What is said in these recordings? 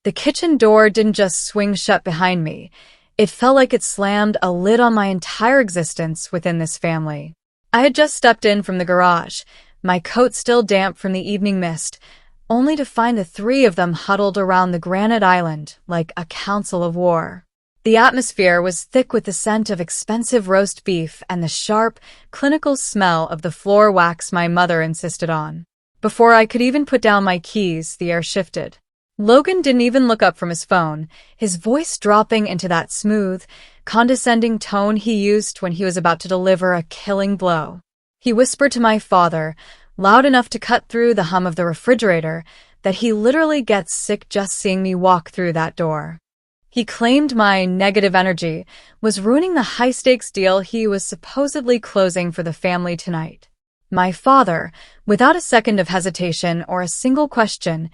The kitchen door didn't just swing shut behind me. It felt like it slammed a lid on my entire existence within this family. I had just stepped in from the garage, my coat still damp from the evening mist, only to find the three of them huddled around the granite island like a council of war. The atmosphere was thick with the scent of expensive roast beef and the sharp, clinical smell of the floor wax my mother insisted on. Before I could even put down my keys, the air shifted. Logan didn't even look up from his phone, his voice dropping into that smooth, condescending tone he used when he was about to deliver a killing blow. He whispered to my father, loud enough to cut through the hum of the refrigerator, that he literally gets sick just seeing me walk through that door. He claimed my negative energy was ruining the high-stakes deal he was supposedly closing for the family tonight. My father, without a second of hesitation or a single question,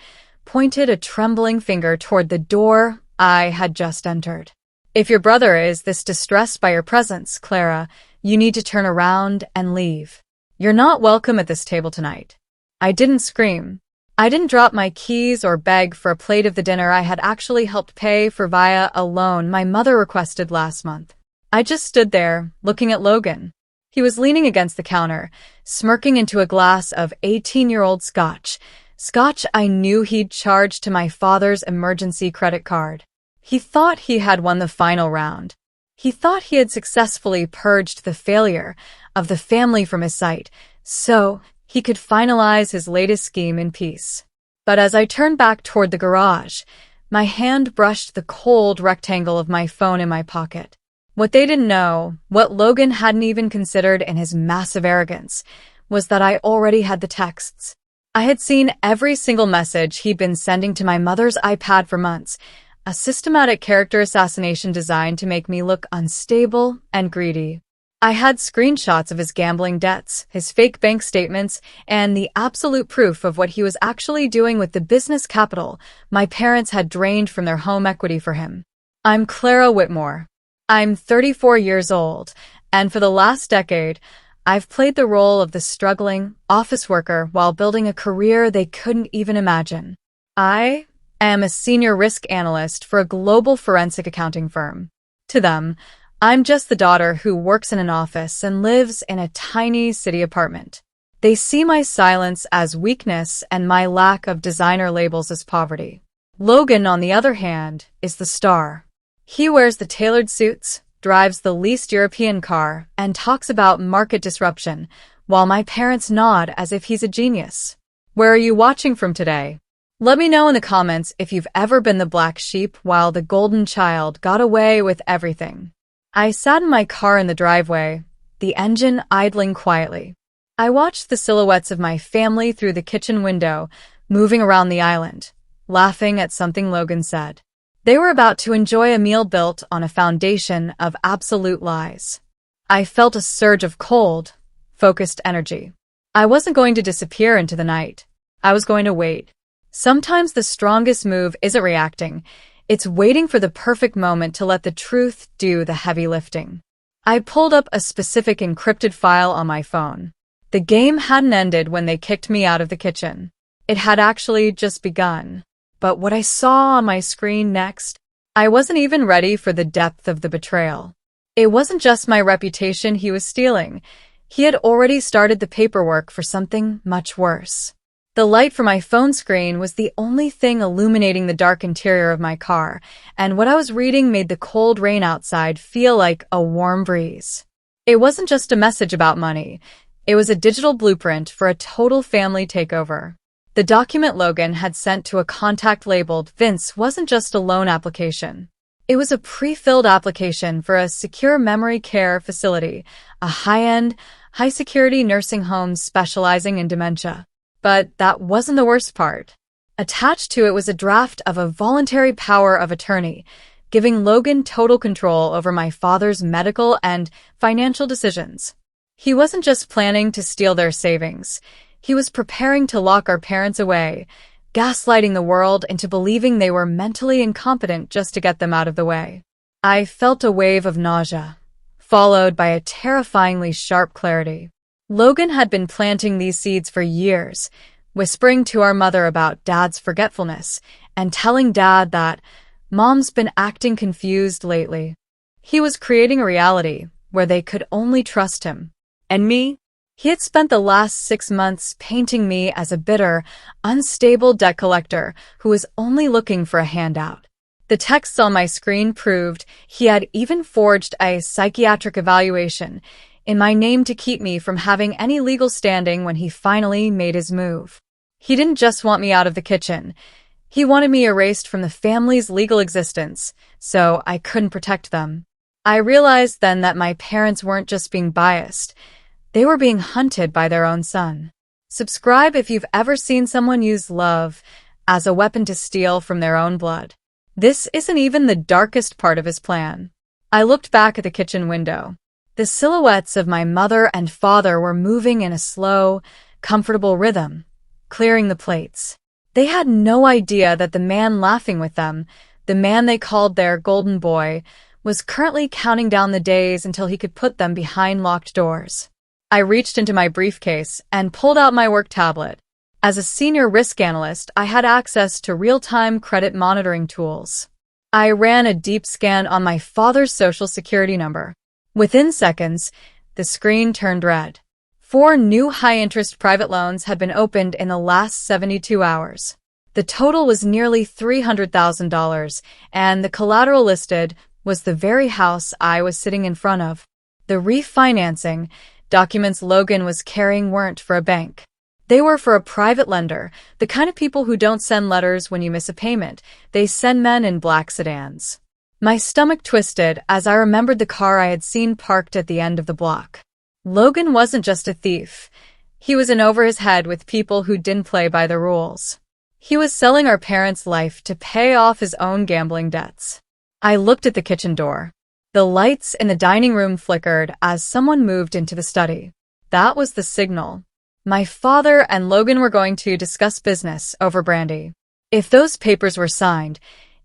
pointed a trembling finger toward the door I had just entered. "If your brother is this distressed by your presence, Clara, you need to turn around and leave. You're not welcome at this table tonight." I didn't scream. I didn't drop my keys or beg for a plate of the dinner I had actually helped pay for via a loan my mother requested last month. I just stood there, looking at Logan. He was leaning against the counter, smirking into a glass of 18-year-old scotch I knew he'd charged to my father's emergency credit card. He thought he had won the final round. He thought he had successfully purged the failure of the family from his sight, so he could finalize his latest scheme in peace. But as I turned back toward the garage, my hand brushed the cold rectangle of my phone in my pocket. What they didn't know, what Logan hadn't even considered in his massive arrogance, was that I already had the texts. I had seen every single message he'd been sending to my mother's iPad for months, a systematic character assassination designed to make me look unstable and greedy. I had screenshots of his gambling debts, his fake bank statements, and the absolute proof of what he was actually doing with the business capital my parents had drained from their home equity for him. I'm Clara Whitmore. I'm 34 years old, and for the last decade, I've played the role of the struggling office worker while building a career they couldn't even imagine. I am a senior risk analyst for a global forensic accounting firm. To them, I'm just the daughter who works in an office and lives in a tiny city apartment. They see my silence as weakness and my lack of designer labels as poverty. Logan, on the other hand, is the star. He wears the tailored suits, drives the least European car, and talks about market disruption, while my parents nod as if he's a genius. Where are you watching from today? Let me know in the comments if you've ever been the black sheep while the golden child got away with everything. I sat in my car in the driveway, the engine idling quietly. I watched the silhouettes of my family through the kitchen window, moving around the island, laughing at something Logan said. They were about to enjoy a meal built on a foundation of absolute lies. I felt a surge of cold, focused energy. I wasn't going to disappear into the night. I was going to wait. Sometimes the strongest move isn't reacting. It's waiting for the perfect moment to let the truth do the heavy lifting. I pulled up a specific encrypted file on my phone. The game hadn't ended when they kicked me out of the kitchen. It had actually just begun. But what I saw on my screen next, I wasn't even ready for the depth of the betrayal. It wasn't just my reputation he was stealing. He had already started the paperwork for something much worse. The light from my phone screen was the only thing illuminating the dark interior of my car, and what I was reading made the cold rain outside feel like a warm breeze. It wasn't just a message about money. It was a digital blueprint for a total family takeover. The document Logan had sent to a contact labeled Vince wasn't just a loan application. It was a pre-filled application for a secure memory care facility, a high-end, high-security nursing home specializing in dementia. But that wasn't the worst part. Attached to it was a draft of a voluntary power of attorney, giving Logan total control over my father's medical and financial decisions. He wasn't just planning to steal their savings. He was preparing to lock our parents away, gaslighting the world into believing they were mentally incompetent just to get them out of the way. I felt a wave of nausea, followed by a terrifyingly sharp clarity. Logan had been planting these seeds for years, whispering to our mother about Dad's forgetfulness and telling Dad that Mom's been acting confused lately. He was creating a reality where they could only trust him. And me? He had spent the last 6 months painting me as a bitter, unstable debt collector who was only looking for a handout. The texts on my screen proved he had even forged a psychiatric evaluation in my name to keep me from having any legal standing when he finally made his move. He didn't just want me out of the kitchen. He wanted me erased from the family's legal existence, so I couldn't protect them. I realized then that my parents weren't just being biased. They were being hunted by their own son. Subscribe if you've ever seen someone use love as a weapon to steal from their own blood. This isn't even the darkest part of his plan. I looked back at the kitchen window. The silhouettes of my mother and father were moving in a slow, comfortable rhythm, clearing the plates. They had no idea that the man laughing with them, the man they called their golden boy, was currently counting down the days until he could put them behind locked doors. I reached into my briefcase and pulled out my work tablet. As a senior risk analyst, I had access to real-time credit monitoring tools. I ran a deep scan on my father's social security number. Within seconds, the screen turned red. 4 new high-interest private loans had been opened in the last 72 hours. The total was nearly $300,000, and the collateral listed was the very house I was sitting in front of. The refinancing documents Logan was carrying weren't for a bank. They were for a private lender, the kind of people who don't send letters when you miss a payment. They send men in black sedans. My stomach twisted as I remembered the car I had seen parked at the end of the block. Logan wasn't just a thief. He was in over his head with people who didn't play by the rules. He was selling our parents' life to pay off his own gambling debts. I looked at the kitchen door. The lights in the dining room flickered as someone moved into the study. That was the signal. My father and Logan were going to discuss business over brandy. If those papers were signed,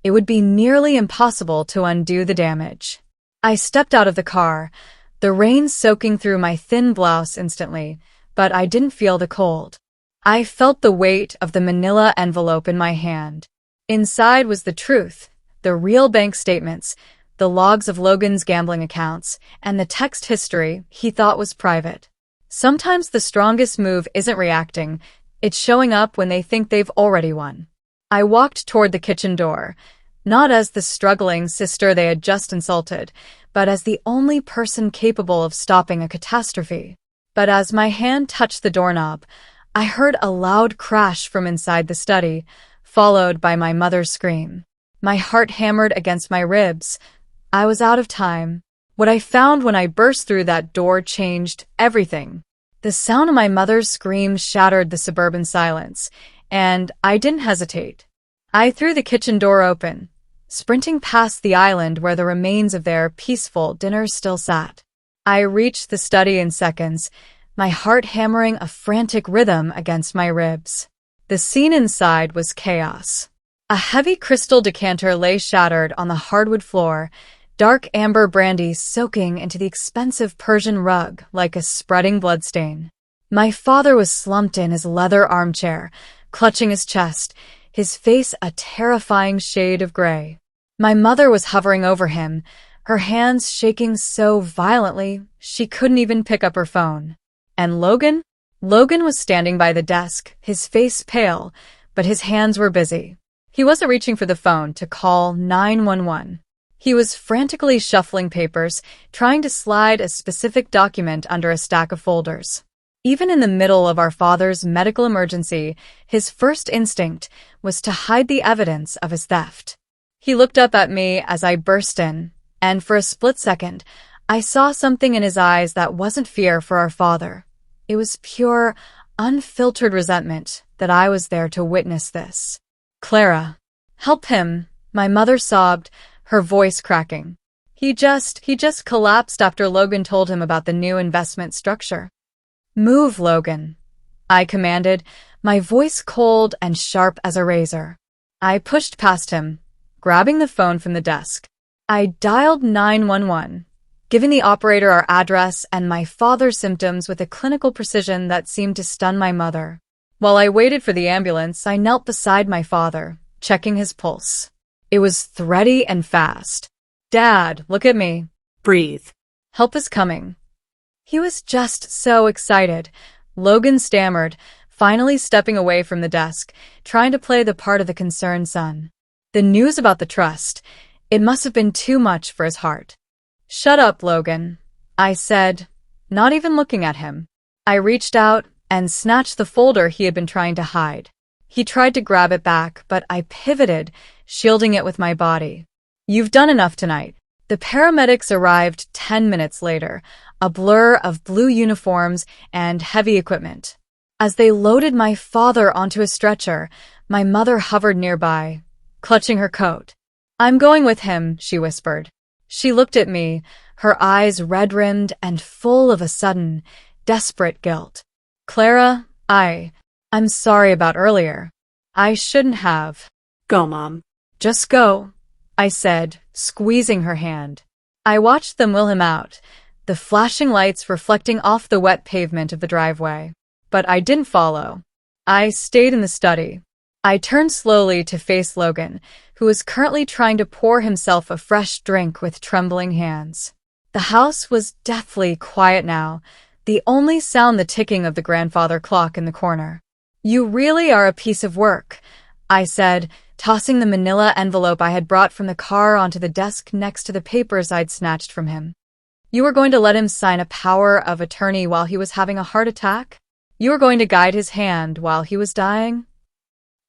it would be nearly impossible to undo the damage. I stepped out of the car, the rain soaking through my thin blouse instantly, but I didn't feel the cold. I felt the weight of the manila envelope in my hand. Inside was the truth, the real bank statements, the logs of Logan's gambling accounts, and the text history he thought was private. Sometimes the strongest move isn't reacting, it's showing up when they think they've already won. I walked toward the kitchen door, not as the struggling sister they had just insulted, but as the only person capable of stopping a catastrophe. But as my hand touched the doorknob, I heard a loud crash from inside the study, followed by my mother's scream. My heart hammered against my ribs. I was out of time. What I found when I burst through that door changed everything. The sound of my mother's scream shattered the suburban silence, and I didn't hesitate. I threw the kitchen door open, sprinting past the island where the remains of their peaceful dinner still sat. I reached the study in seconds, my heart hammering a frantic rhythm against my ribs. The scene inside was chaos. A heavy crystal decanter lay shattered on the hardwood floor, dark amber brandy soaking into the expensive Persian rug like a spreading bloodstain. My father was slumped in his leather armchair, clutching his chest, his face a terrifying shade of gray. My mother was hovering over him, her hands shaking so violently she couldn't even pick up her phone. And Logan? Logan was standing by the desk, his face pale, but his hands were busy. He wasn't reaching for the phone to call 911. He was frantically shuffling papers, trying to slide a specific document under a stack of folders. Even in the middle of our father's medical emergency, his first instinct was to hide the evidence of his theft. He looked up at me as I burst in, and for a split second, I saw something in his eyes that wasn't fear for our father. It was pure, unfiltered resentment that I was there to witness this. "Clara, help him," my mother sobbed, her voice cracking. He just collapsed after Logan told him about the new investment structure. "Move, Logan," I commanded, my voice cold and sharp as a razor. I pushed past him, grabbing the phone from the desk. I dialed 911, giving the operator our address and my father's symptoms with a clinical precision that seemed to stun my mother. While I waited for the ambulance, I knelt beside my father, checking his pulse. It was thready and fast. Dad, look at me. Breathe. Help is coming. He was just so excited. Logan stammered, finally stepping away from the desk, trying to play the part of the concerned son. The news about the trust, it must have been too much for his heart. Shut up, Logan, I said, not even looking at him. I reached out and snatched the folder he had been trying to hide. He tried to grab it back, but I pivoted, shielding it with my body. You've done enough tonight. The paramedics arrived 10 minutes later, a blur of blue uniforms and heavy equipment. As they loaded my father onto a stretcher, my mother hovered nearby, clutching her coat. I'm going with him, she whispered. She looked at me, her eyes red-rimmed and full of a sudden, desperate guilt. Clara, I'm sorry about earlier. I shouldn't have. Go, Mom. Just go, I said, squeezing her hand. I watched them wheel him out, the flashing lights reflecting off the wet pavement of the driveway. But I didn't follow. I stayed in the study. I turned slowly to face Logan, who was currently trying to pour himself a fresh drink with trembling hands. The house was deathly quiet now, the only sound the ticking of the grandfather clock in the corner. You really are a piece of work, I said, tossing the manila envelope I had brought from the car onto the desk next to the papers I'd snatched from him. You were going to let him sign a power of attorney while he was having a heart attack? You were going to guide his hand while he was dying?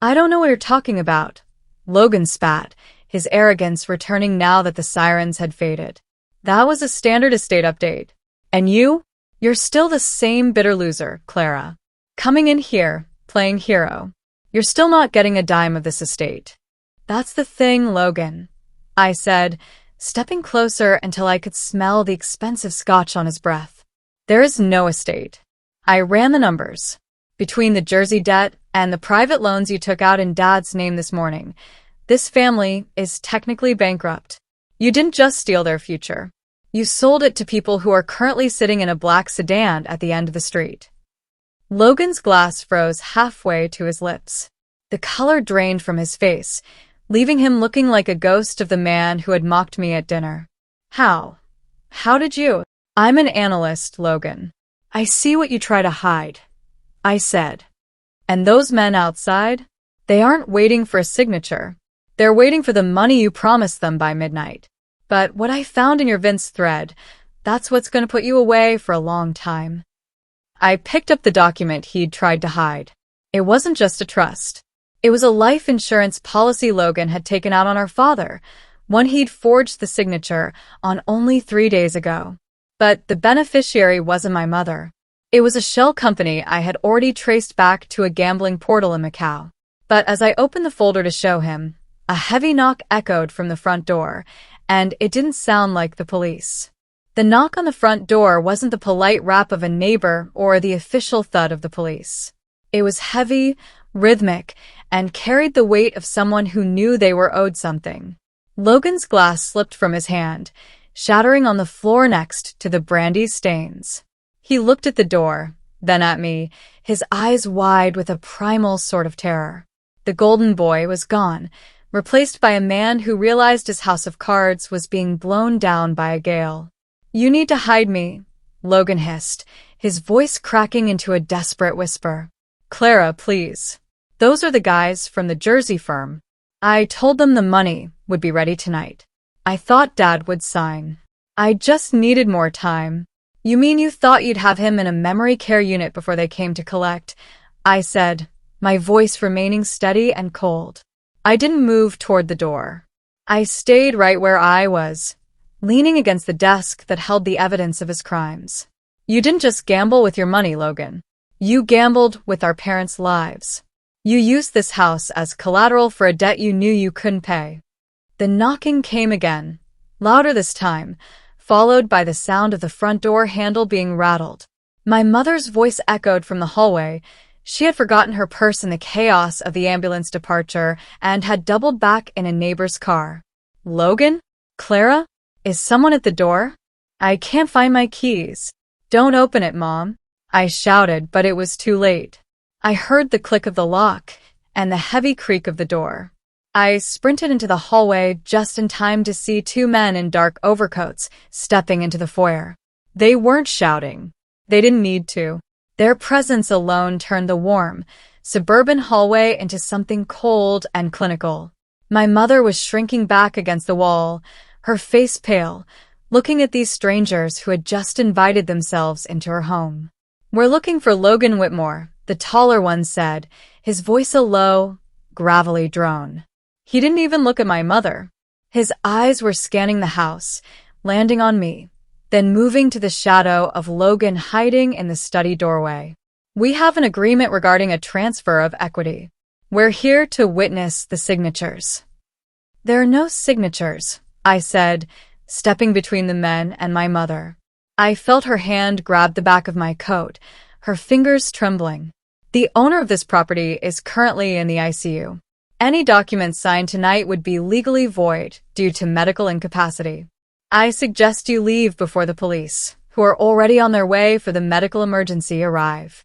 I don't know what you're talking about. Logan spat, his arrogance returning now that the sirens had faded. That was a standard estate update. And you're still the same bitter loser, Clara. Coming in here, playing hero. You're still not getting a dime of this estate. That's the thing, Logan, I said, stepping closer until I could smell the expensive scotch on his breath. There is no estate. I ran the numbers. Between the Jersey debt and the private loans you took out in Dad's name this morning, this family is technically bankrupt. You didn't just steal their future. You sold it to people who are currently sitting in a black sedan at the end of the street. Logan's glass froze halfway to his lips. The color drained from his face, leaving him looking like a ghost of the man who had mocked me at dinner. How? How did you? I'm an analyst, Logan. I see what you try to hide, I said. And those men outside? They aren't waiting for a signature. They're waiting for the money you promised them by midnight. But what I found in your Vince thread, that's what's going to put you away for a long time. I picked up the document he'd tried to hide. It wasn't just a trust. It was a life insurance policy Logan had taken out on our father, one he'd forged the signature on only 3 days ago. But the beneficiary wasn't my mother. It was a shell company I had already traced back to a gambling portal in Macau. But as I opened the folder to show him, a heavy knock echoed from the front door, and it didn't sound like the police. The knock on the front door wasn't the polite rap of a neighbor or the official thud of the police. It was heavy, rhythmic, and carried the weight of someone who knew they were owed something. Logan's glass slipped from his hand, shattering on the floor next to the brandy stains. He looked at the door, then at me, his eyes wide with a primal sort of terror. The golden boy was gone, replaced by a man who realized his house of cards was being blown down by a gale. You need to hide me, Logan hissed, his voice cracking into a desperate whisper. Clara, please. Those are the guys from the Jersey firm. I told them the money would be ready tonight. I thought Dad would sign. I just needed more time. You mean you thought you'd have him in a memory care unit before they came to collect? I said, my voice remaining steady and cold. I didn't move toward the door. I stayed right where I was, leaning against the desk that held the evidence of his crimes. You didn't just gamble with your money, Logan. You gambled with our parents' lives. You used this house as collateral for a debt you knew you couldn't pay. The knocking came again, louder this time, followed by the sound of the front door handle being rattled. My mother's voice echoed from the hallway. She had forgotten her purse in the chaos of the ambulance departure and had doubled back in a neighbor's car. Logan? Clara? Is someone at the door? I can't find my keys. Don't open it, Mom. I shouted, but it was too late. I heard the click of the lock and the heavy creak of the door. I sprinted into the hallway just in time to see two men in dark overcoats stepping into the foyer. They weren't shouting. They didn't need to. Their presence alone turned the warm, suburban hallway into something cold and clinical. My mother was shrinking back against the wall, her face pale, looking at these strangers who had just invited themselves into her home. "We're looking for Logan Whitmore," the taller one said, his voice a low, gravelly drone. He didn't even look at my mother. His eyes were scanning the house, landing on me, then moving to the shadow of Logan hiding in the study doorway. "We have an agreement regarding a transfer of equity. We're here to witness the signatures." "There are no signatures," I said, stepping between the men and my mother. I felt her hand grab the back of my coat, her fingers trembling. "The owner of this property is currently in the ICU. Any documents signed tonight would be legally void due to medical incapacity. I suggest you leave before the police, who are already on their way for the medical emergency, arrive."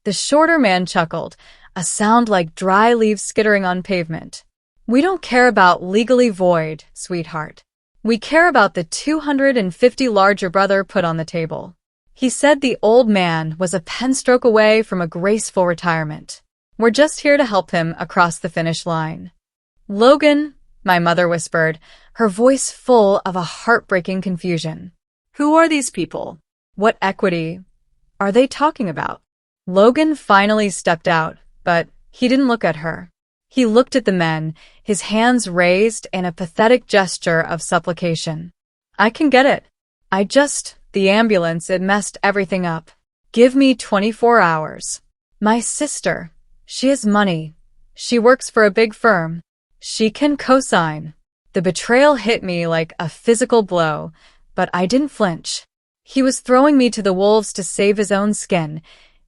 The shorter man chuckled, a sound like dry leaves skittering on pavement. "We don't care about legally void, sweetheart. We care about the 250 large your brother put on the table." He said the old man was a penstroke away from a graceful retirement. "We're just here to help him across the finish line." "Logan," my mother whispered, her voice full of a heartbreaking confusion. "Who are these people? What equity are they talking about?" Logan finally stepped out, but he didn't look at her. He looked at the men, his hands raised in a pathetic gesture of supplication. "I can get it. The ambulance, it messed everything up. Give me 24 hours. My sister, she has money. She works for a big firm. She can co-sign." The betrayal hit me like a physical blow, but I didn't flinch. He was throwing me to the wolves to save his own skin,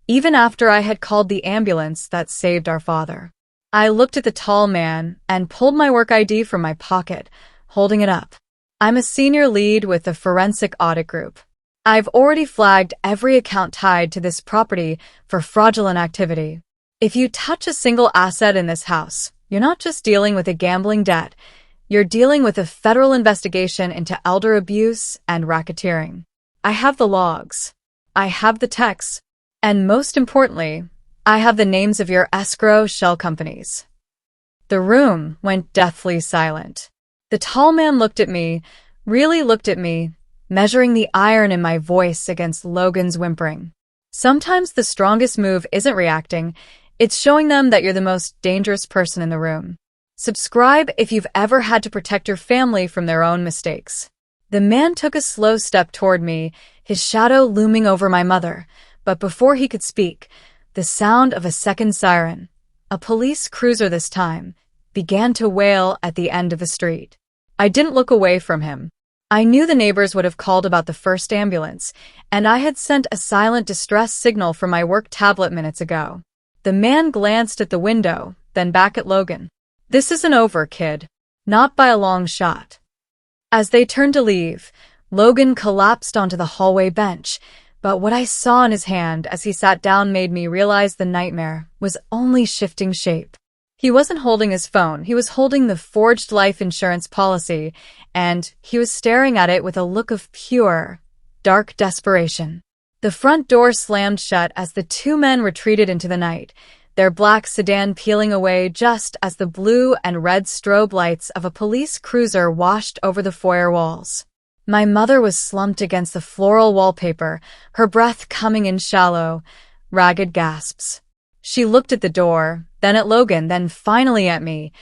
even after I had called the ambulance that saved our father. I looked at the tall man and pulled my work ID from my pocket, holding it up. "I'm a senior lead with the forensic audit group. I've already flagged every account tied to this property for fraudulent activity. If you touch a single asset in this house, you're not just dealing with a gambling debt, you're dealing with a federal investigation into elder abuse and racketeering. I have the logs. I have the texts. And most importantly, I have the names of your escrow shell companies." The room went deathly silent. The tall man looked at me, really looked at me, measuring the iron in my voice against Logan's whimpering. Sometimes the strongest move isn't reacting, it's showing them that you're the most dangerous person in the room. Subscribe if you've ever had to protect your family from their own mistakes. The man took a slow step toward me, his shadow looming over my mother, but before he could speak, the sound of a second siren, a police cruiser this time, began to wail at the end of the street. I didn't look away from him. I knew the neighbors would have called about the first ambulance, and I had sent a silent distress signal from my work tablet minutes ago. The man glanced at the window, then back at Logan. "This isn't over, kid. Not by a long shot." As they turned to leave, Logan collapsed onto the hallway bench, but what I saw in his hand as he sat down made me realize the nightmare was only shifting shape. He wasn't holding his phone, he was holding the forged life insurance policy, and he was staring at it with a look of pure, dark desperation. The front door slammed shut as the two men retreated into the night, their black sedan peeling away just as the blue and red strobe lights of a police cruiser washed over the foyer walls. My mother was slumped against the floral wallpaper, her breath coming in shallow, ragged gasps. She looked at the door, then at Logan, then finally at me,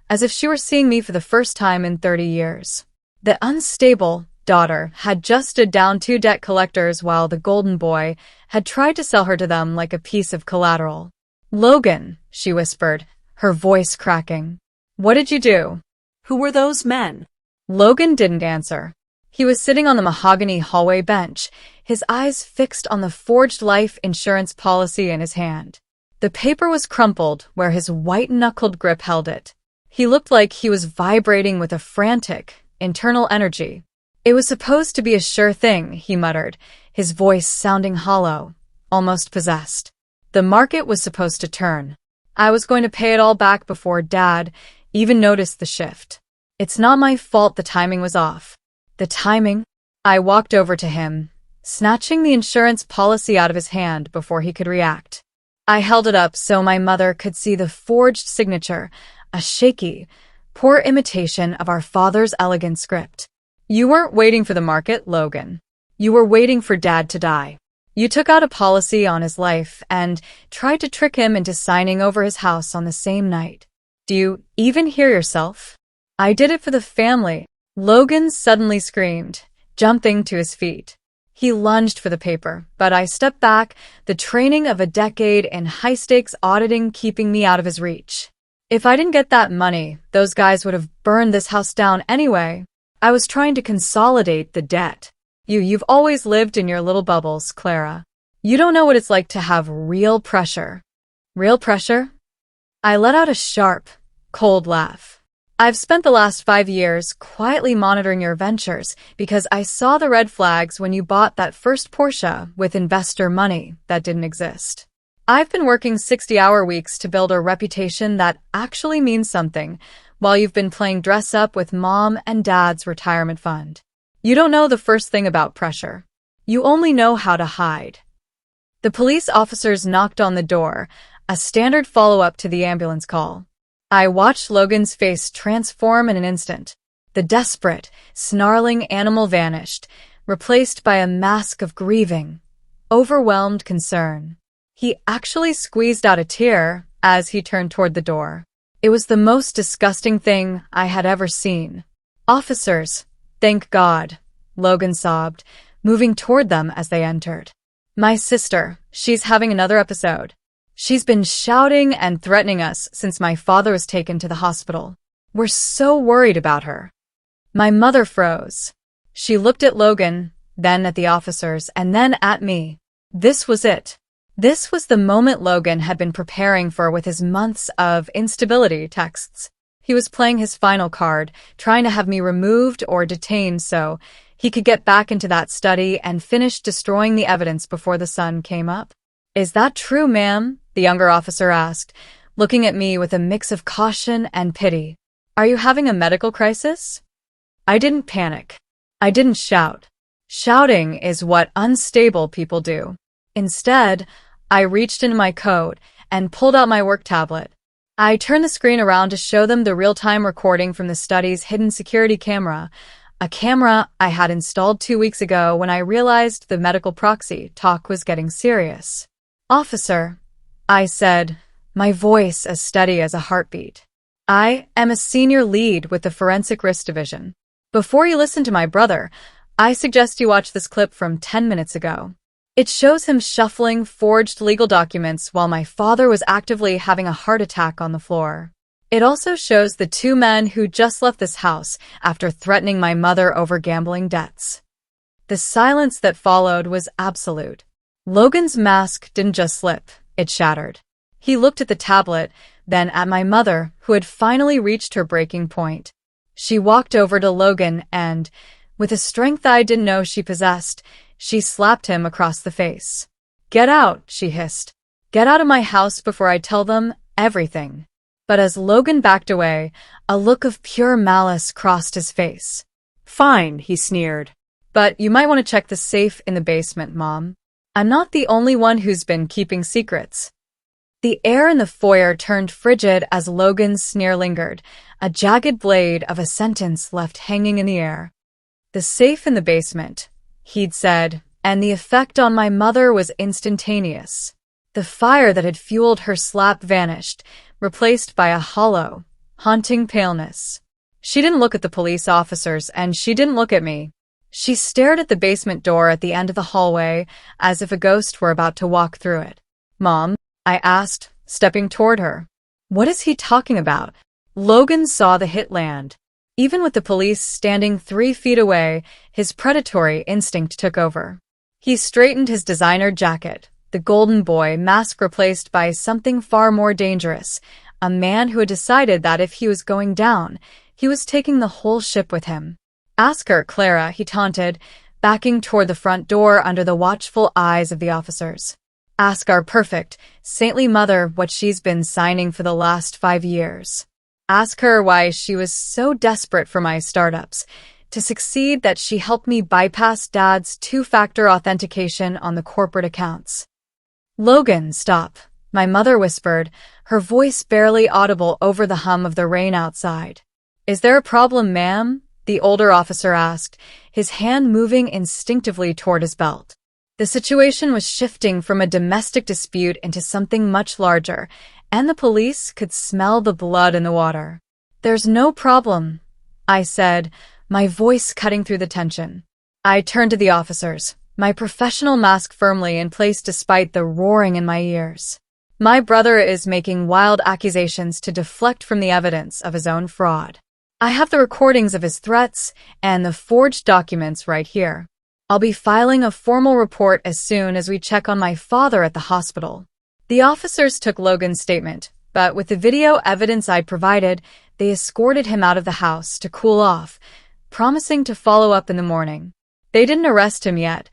as if she were seeing me for the first time in 30 years. The unstable daughter had just stood down two debt collectors while the golden boy had tried to sell her to them like a piece of collateral. "Logan," she whispered, her voice cracking. "What did you do?" "Who were those men?" Logan didn't answer. He was sitting on the mahogany hallway bench, his eyes fixed on the forged life insurance policy in his hand. The paper was crumpled where his white-knuckled grip held it. He looked like he was vibrating with a frantic, internal energy. "It was supposed to be a sure thing," he muttered, his voice sounding hollow, almost possessed. The market was supposed to turn. I was going to pay it all back before Dad even noticed the shift. It's not my fault the timing was off. The timing? I walked over to him, snatching the insurance policy out of his hand before he could react. I held it up so my mother could see the forged signature, a shaky, poor imitation of our father's elegant script. You weren't waiting for the market, Logan. You were waiting for Dad to die. You took out a policy on his life and tried to trick him into signing over his house on the same night. Do you even hear yourself? I did it for the family. Logan suddenly screamed, jumping to his feet. He lunged for the paper, but I stepped back, the training of a decade in high-stakes auditing keeping me out of his reach. If I didn't get that money, those guys would have burned this house down anyway. I was trying to consolidate the debt. You've always lived in your little bubbles, Clara. You don't know what it's like to have real pressure. Real pressure? I let out a sharp, cold laugh. I've spent the last 5 years quietly monitoring your ventures because I saw the red flags when you bought that first Porsche with investor money that didn't exist. I've been working 60-hour weeks to build a reputation that actually means something, while you've been playing dress-up with Mom and Dad's retirement fund. You don't know the first thing about pressure. You only know how to hide. The police officers knocked on the door, a standard follow-up to the ambulance call. I watched Logan's face transform in an instant. The desperate, snarling animal vanished, replaced by a mask of grieving, overwhelmed concern. He actually squeezed out a tear as he turned toward the door. It was the most disgusting thing I had ever seen. Officers, thank God, Logan sobbed, moving toward them as they entered. My sister, she's having another episode. She's been shouting and threatening us since my father was taken to the hospital. We're so worried about her. My mother froze. She looked at Logan, then at the officers, and then at me. This was it. This was the moment Logan had been preparing for with his months of instability texts. He was playing his final card, trying to have me removed or detained so he could get back into that study and finish destroying the evidence before the sun came up. Is that true, ma'am? The younger officer asked, looking at me with a mix of caution and pity. Are you having a medical crisis? I didn't panic. I didn't shout. Shouting is what unstable people do. Instead, I reached into my coat and pulled out my work tablet. I turned the screen around to show them the real-time recording from the study's hidden security camera, a camera I had installed 2 weeks ago when I realized the medical proxy talk was getting serious. Officer, I said, my voice as steady as a heartbeat. I am a senior lead with the Forensic Risk Division. Before you listen to my brother, I suggest you watch this clip from 10 minutes ago. It shows him shuffling forged legal documents while my father was actively having a heart attack on the floor. It also shows the 2 men who just left this house after threatening my mother over gambling debts. The silence that followed was absolute. Logan's mask didn't just slip, it shattered. He looked at the tablet, then at my mother, who had finally reached her breaking point. She walked over to Logan and, with a strength I didn't know she possessed, she slapped him across the face. Get out, she hissed. Get out of my house before I tell them everything. But as Logan backed away, a look of pure malice crossed his face. Fine, he sneered. But you might want to check the safe in the basement, Mom. I'm not the only one who's been keeping secrets. The air in the foyer turned frigid as Logan's sneer lingered, a jagged blade of a sentence left hanging in the air. The safe in the basement, he'd said, and the effect on my mother was instantaneous. The fire that had fueled her slap vanished, replaced by a hollow, haunting paleness. She didn't look at the police officers, and she didn't look at me. She stared at the basement door at the end of the hallway, as if a ghost were about to walk through it. Mom, I asked, stepping toward her. What is he talking about? Logan saw the hit land. Even with the police standing 3 feet away, his predatory instinct took over. He straightened his designer jacket, the golden boy mask replaced by something far more dangerous, a man who had decided that if he was going down, he was taking the whole ship with him. Ask her, Clara, he taunted, backing toward the front door under the watchful eyes of the officers. Ask our perfect, saintly mother what she's been signing for the last 5 years. Ask her why she was so desperate for my startups to succeed that she helped me bypass Dad's two-factor authentication on the corporate accounts. Logan, stop, my mother whispered, her voice barely audible over the hum of the rain outside. Is there a problem, ma'am? The older officer asked, his hand moving instinctively toward his belt. The situation was shifting from a domestic dispute into something much larger, and the police could smell the blood in the water. There's no problem, I said, my voice cutting through the tension. I turned to the officers, my professional mask firmly in place despite the roaring in my ears. My brother is making wild accusations to deflect from the evidence of his own fraud. I have the recordings of his threats and the forged documents right here. I'll be filing a formal report as soon as we check on my father at the hospital. The officers took Logan's statement, but with the video evidence I'd provided, they escorted him out of the house to cool off, promising to follow up in the morning. They didn't arrest him yet,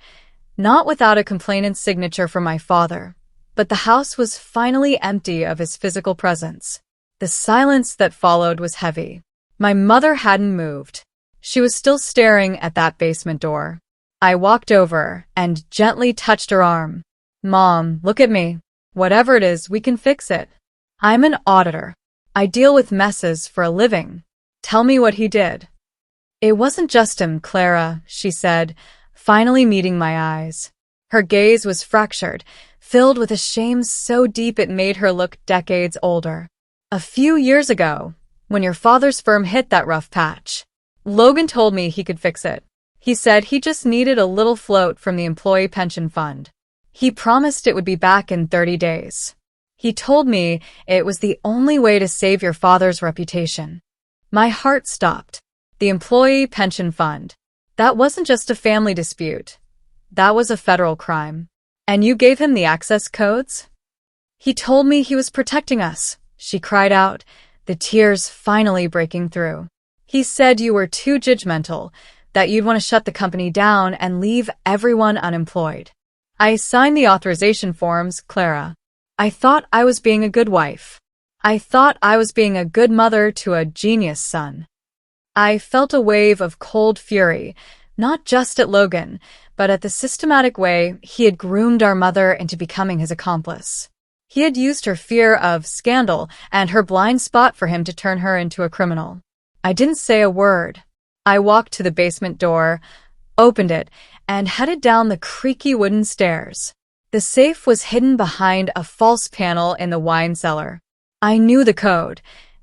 not without a complainant's signature from my father, but the house was finally empty of his physical presence. The silence that followed was heavy. My mother hadn't moved. She was still staring at that basement door. I walked over and gently touched her arm. Mom, look at me. Whatever it is, we can fix it. I'm an auditor. I deal with messes for a living. Tell me what he did. It wasn't just him, Clara, she said, finally meeting my eyes. Her gaze was fractured, filled with a shame so deep it made her look decades older. A few years ago, when your father's firm hit that rough patch, Logan told me he could fix it. He said he just needed a little float from the employee pension fund. He promised it would be back in 30 days. He told me it was the only way to save your father's reputation. My heart stopped. The employee pension fund. That wasn't just a family dispute. That was a federal crime. And you gave him the access codes? He told me he was protecting us, she cried out, the tears finally breaking through. He said you were too judgmental, that you'd want to shut the company down and leave everyone unemployed. I signed the authorization forms, Clara. I thought I was being a good wife. I thought I was being a good mother to a genius son. I felt a wave of cold fury, not just at Logan, but at the systematic way he had groomed our mother into becoming his accomplice. He had used her fear of scandal and her blind spot for him to turn her into a criminal. I didn't say a word. I walked to the basement door, opened it, and headed down the creaky wooden stairs. The safe was hidden behind a false panel in the wine cellar. I knew the code.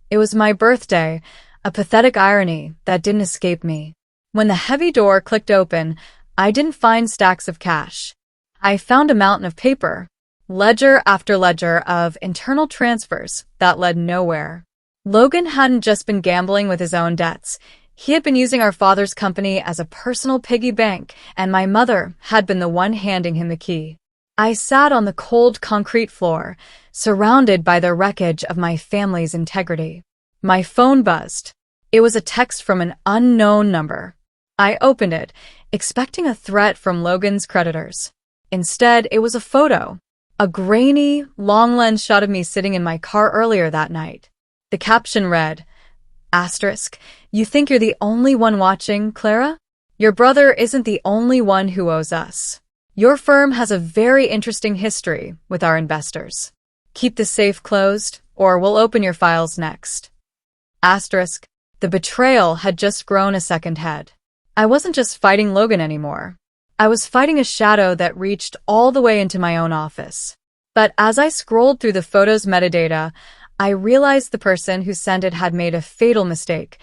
It was my birthday, a pathetic irony that didn't escape me. When the heavy door clicked open, I didn't find stacks of cash. I found a mountain of paper, ledger after ledger of internal transfers that led nowhere. Logan hadn't just been gambling with his own debts. He had been using our father's company as a personal piggy bank, and my mother had been the one handing him the key. I sat on the cold concrete floor, surrounded by the wreckage of my family's integrity. My phone buzzed. It was a text from an unknown number. I opened it, expecting a threat from Logan's creditors. Instead, it was a photo. A grainy, long-lens shot of me sitting in my car earlier that night. The caption read, Asterisk, you think you're the only one watching, Clara? Your brother isn't the only one who owes us. Your firm has a very interesting history with our investors. Keep the safe closed, or we'll open your files next. Asterisk, the betrayal had just grown a second head. I wasn't just fighting Logan anymore. I was fighting a shadow that reached all the way into my own office. But as I scrolled through the photo's metadata, I realized the person who sent it had made a fatal mistake,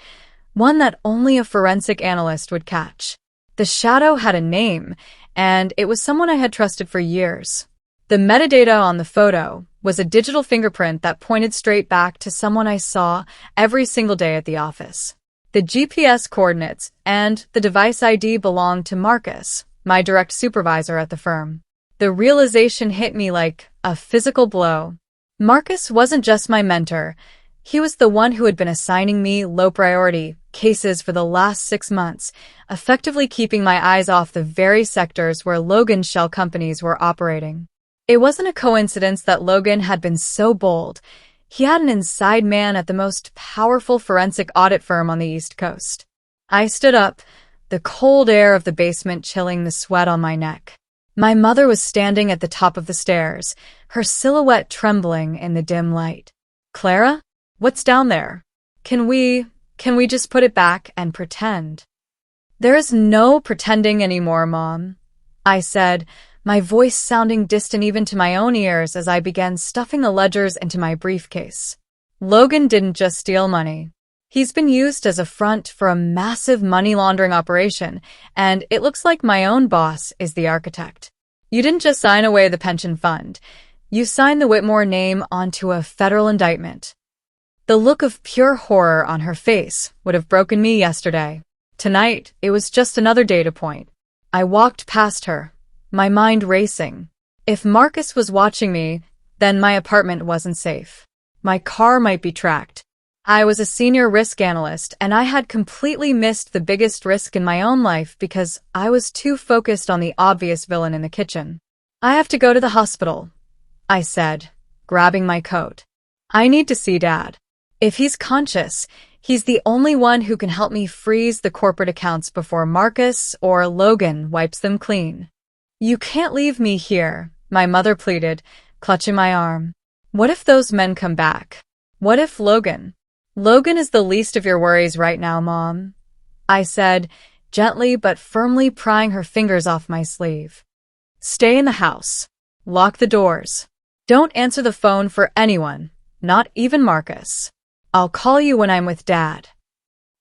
one that only a forensic analyst would catch. The shadow had a name, and it was someone I had trusted for years. The metadata on the photo was a digital fingerprint that pointed straight back to someone I saw every single day at the office. The GPS coordinates and the device ID belonged to Marcus, my direct supervisor at the firm. The realization hit me like a physical blow. Marcus wasn't just my mentor. He was the one who had been assigning me low-priority cases for the last 6 months, effectively keeping my eyes off the very sectors where Logan's shell companies were operating. It wasn't a coincidence that Logan had been so bold. He had an inside man at the most powerful forensic audit firm on the East Coast. I stood up, the cold air of the basement chilling the sweat on my neck. My mother was standing at the top of the stairs, her silhouette trembling in the dim light. "Clara? What's down there? Can we just put it back and pretend?" "There is no pretending anymore, Mom," I said, my voice sounding distant even to my own ears as I began stuffing the ledgers into my briefcase. Logan didn't just steal money. He's been used as a front for a massive money laundering operation, and it looks like my own boss is the architect. You didn't just sign away the pension fund. You signed the Whitmore name onto a federal indictment. The look of pure horror on her face would have broken me yesterday. Tonight, it was just another data point. I walked past her, my mind racing. If Marcus was watching me, then my apartment wasn't safe. My car might be tracked. I was a senior risk analyst, and I had completely missed the biggest risk in my own life because I was too focused on the obvious villain in the kitchen. "I have to go to the hospital," I said, grabbing my coat. "I need to see Dad. If he's conscious, he's the only one who can help me freeze the corporate accounts before Marcus or Logan wipes them clean." "You can't leave me here," my mother pleaded, clutching my arm. "What if those men come back? What if Logan?" "Logan is the least of your worries right now, Mom," I said, gently but firmly prying her fingers off my sleeve. "Stay in the house. Lock the doors. Don't answer the phone for anyone, not even Marcus. I'll call you when I'm with Dad."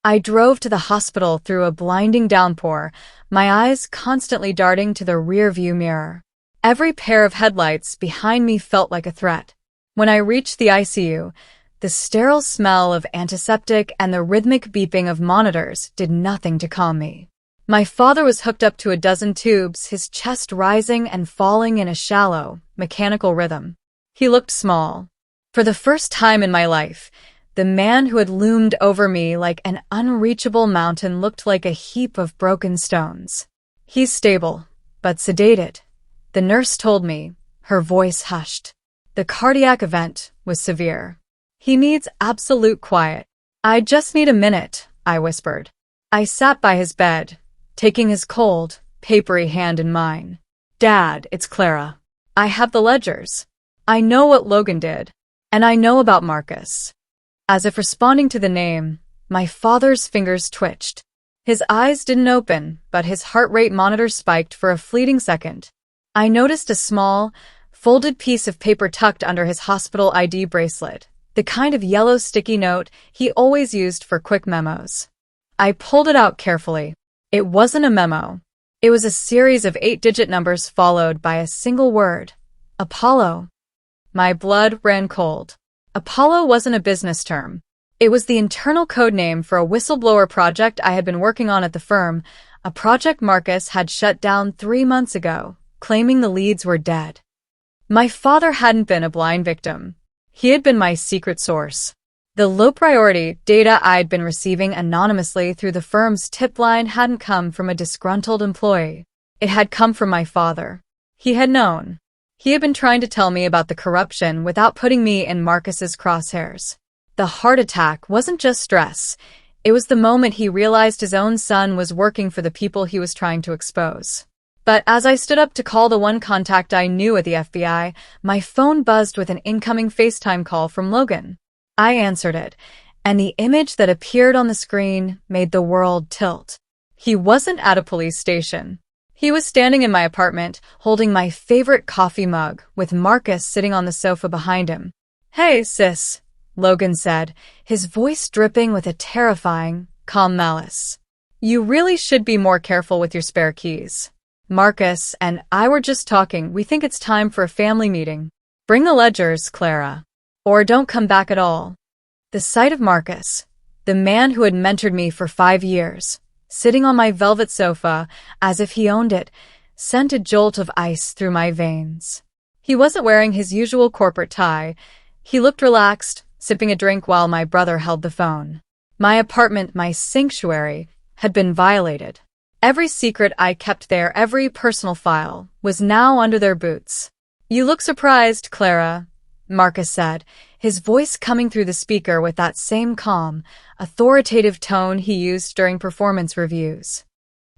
I drove to the hospital through a blinding downpour, my eyes constantly darting to the rear-view mirror. Every pair of headlights behind me felt like a threat. When I reached the ICU, the sterile smell of antiseptic and the rhythmic beeping of monitors did nothing to calm me. My father was hooked up to a dozen tubes, his chest rising and falling in a shallow, mechanical rhythm. He looked small. For the first time in my life, the man who had loomed over me like an unreachable mountain looked like a heap of broken stones. "He's stable, but sedated," the nurse told me, her voice hushed. "The cardiac event was severe. He needs absolute quiet." "I just need a minute," I whispered. I sat by his bed, taking his cold, papery hand in mine. "Dad, it's Clara. I have the ledgers. I know what Logan did, and I know about Marcus." As if responding to the name, my father's fingers twitched. His eyes didn't open, but his heart rate monitor spiked for a fleeting second. I noticed a small, folded piece of paper tucked under his hospital ID bracelet, the kind of yellow sticky note he always used for quick memos. I pulled it out carefully. It wasn't a memo. It was a series of 8-digit numbers followed by a single word: Apollo. My blood ran cold. Apollo wasn't a business term. It was the internal code name for a whistleblower project I had been working on at the firm, a project Marcus had shut down 3 months ago, claiming the leads were dead. My father hadn't been a blind victim. He had been my secret source. The low-priority data I'd been receiving anonymously through the firm's tip line hadn't come from a disgruntled employee. It had come from my father. He had known. He had been trying to tell me about the corruption without putting me in Marcus's crosshairs. The heart attack wasn't just stress. It was the moment he realized his own son was working for the people he was trying to expose. But as I stood up to call the one contact I knew at the FBI, my phone buzzed with an incoming FaceTime call from Logan. I answered it, and the image that appeared on the screen made the world tilt. He wasn't at a police station. He was standing in my apartment, holding my favorite coffee mug, with Marcus sitting on the sofa behind him. "Hey, sis," Logan said, his voice dripping with a terrifying, calm malice. "You really should be more careful with your spare keys. Marcus and I were just talking. We think it's time for a family meeting. Bring the ledgers, Clara. Or don't come back at all." The sight of Marcus, the man who had mentored me for 5 years, sitting on my velvet sofa, as if he owned it, sent a jolt of ice through my veins. He wasn't wearing his usual corporate tie. He looked relaxed, sipping a drink while my brother held the phone. My apartment, my sanctuary, had been violated. Every secret I kept there, every personal file, was now under their boots. You look surprised, Clara, Marcus said, his voice coming through the speaker with that same calm, authoritative tone he used during performance reviews.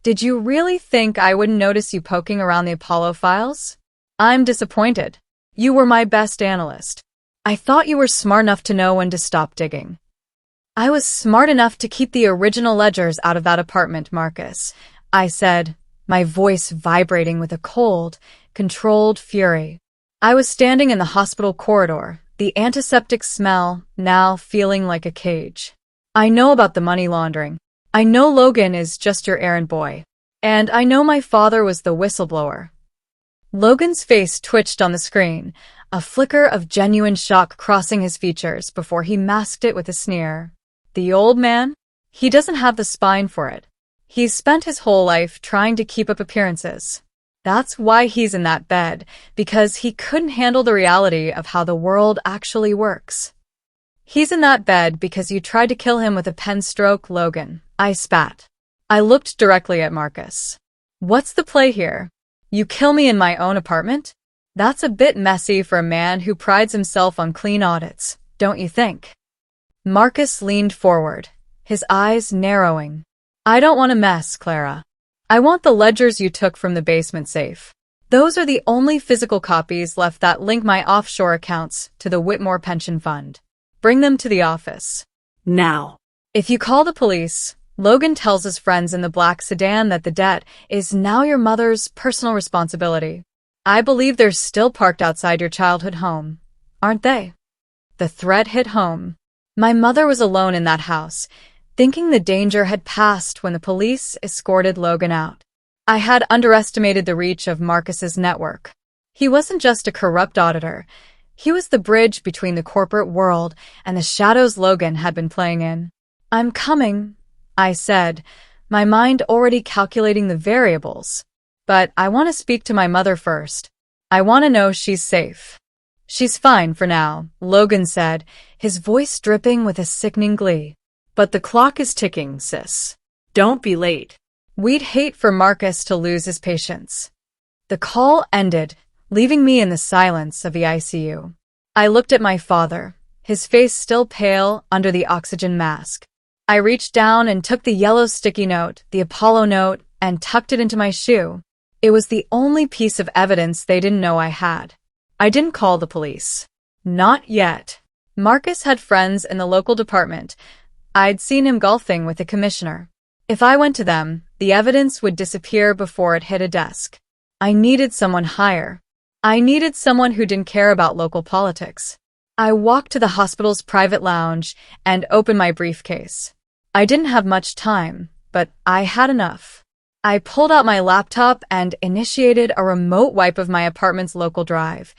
Did you really think I wouldn't notice you poking around the Apollo files? I'm disappointed. You were my best analyst. I thought you were smart enough to know when to stop digging. I was smart enough to keep the original ledgers out of that apartment, Marcus, I said, my voice vibrating with a cold, controlled fury. I was standing in the hospital corridor, the antiseptic smell now feeling like a cage. I know about the money laundering. I know Logan is just your errand boy. And I know my father was the whistleblower. Logan's face twitched on the screen, a flicker of genuine shock crossing his features before he masked it with a sneer. The old man? He doesn't have the spine for it. He's spent his whole life trying to keep up appearances. That's why he's in that bed, because he couldn't handle the reality of how the world actually works. He's in that bed because you tried to kill him with a pen stroke, Logan, I spat. I looked directly at Marcus. What's the play here? You kill me in my own apartment? That's a bit messy for a man who prides himself on clean audits, don't you think? Marcus leaned forward, his eyes narrowing. I don't want a mess, Clara. I want the ledgers you took from the basement safe. Those are the only physical copies left that link my offshore accounts to the Whitmore pension fund. Bring them to the office. Now. If you call the police, Logan tells his friends in the black sedan that the debt is now your mother's personal responsibility. I believe they're still parked outside your childhood home, aren't they? The threat hit home. My mother was alone in that house, thinking the danger had passed when the police escorted Logan out. I had underestimated the reach of Marcus's network. He wasn't just a corrupt auditor. He was the bridge between the corporate world and the shadows Logan had been playing in. I'm coming, I said, my mind already calculating the variables. But I want to speak to my mother first. I want to know she's safe. She's fine for now, Logan said, his voice dripping with a sickening glee. But the clock is ticking, sis. Don't be late. We'd hate for Marcus to lose his patience. The call ended, leaving me in the silence of the ICU. I looked at my father, his face still pale under the oxygen mask. I reached down and took the yellow sticky note, the Apollo note, and tucked it into my shoe. It was the only piece of evidence they didn't know I had. I didn't call the police. Not yet. Marcus had friends in the local department. I'd seen him golfing with the commissioner. If I went to them, the evidence would disappear before it hit a desk. I needed someone higher. I needed someone who didn't care about local politics. I walked to the hospital's private lounge and opened my briefcase. I didn't have much time, but I had enough. I pulled out my laptop and initiated a remote wipe of my apartment's local drive.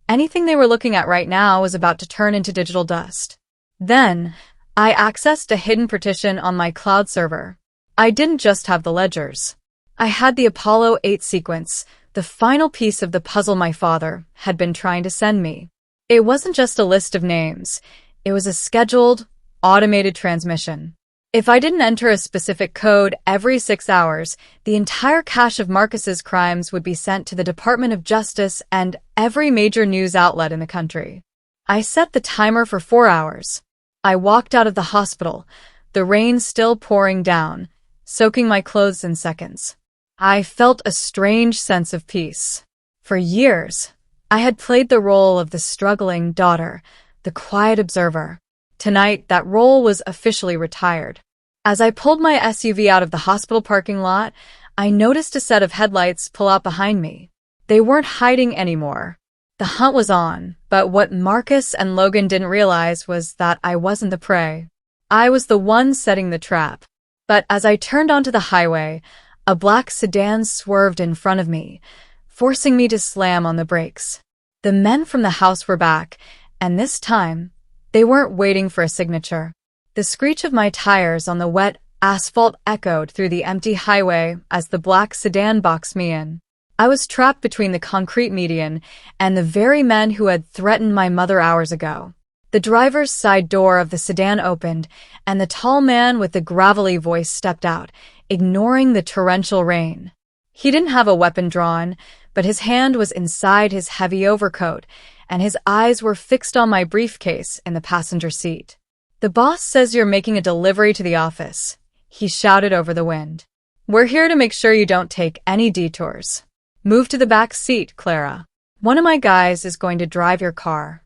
Anything they were looking at right now was about to turn into digital dust. Then, I accessed a hidden partition on my cloud server. I didn't just have the ledgers. I had the Apollo 8 sequence, the final piece of the puzzle my father had been trying to send me. It wasn't just a list of names. It was a scheduled, automated transmission. If I didn't enter a specific code every 6 hours, the entire cache of Marcus's crimes would be sent to the Department of Justice and every major news outlet in the country. I set the timer for 4 hours. I walked out of the hospital, the rain still pouring down, soaking my clothes in seconds. I felt a strange sense of peace. For years, I had played the role of the struggling daughter, the quiet observer. Tonight, that role was officially retired. As I pulled my SUV out of the hospital parking lot, I noticed a set of headlights pull out behind me. They weren't hiding anymore. The hunt was on, but what Marcus and Logan didn't realize was that I wasn't the prey. I was the one setting the trap. But as I turned onto the highway, a black sedan swerved in front of me, forcing me to slam on the brakes. The men from the house were back, and this time, they weren't waiting for a signature. The screech of my tires on the wet asphalt echoed through the empty highway as the black sedan boxed me in. I was trapped between the concrete median and the very men who had threatened my mother hours ago. The driver's side door of the sedan opened, and the tall man with the gravelly voice stepped out, ignoring the torrential rain. He didn't have a weapon drawn, but his hand was inside his heavy overcoat, and his eyes were fixed on my briefcase in the passenger seat. "The boss says you're making a delivery to the office," he shouted over the wind. "We're here to make sure you don't take any detours. Move to the back seat, Clara. One of my guys is going to drive your car."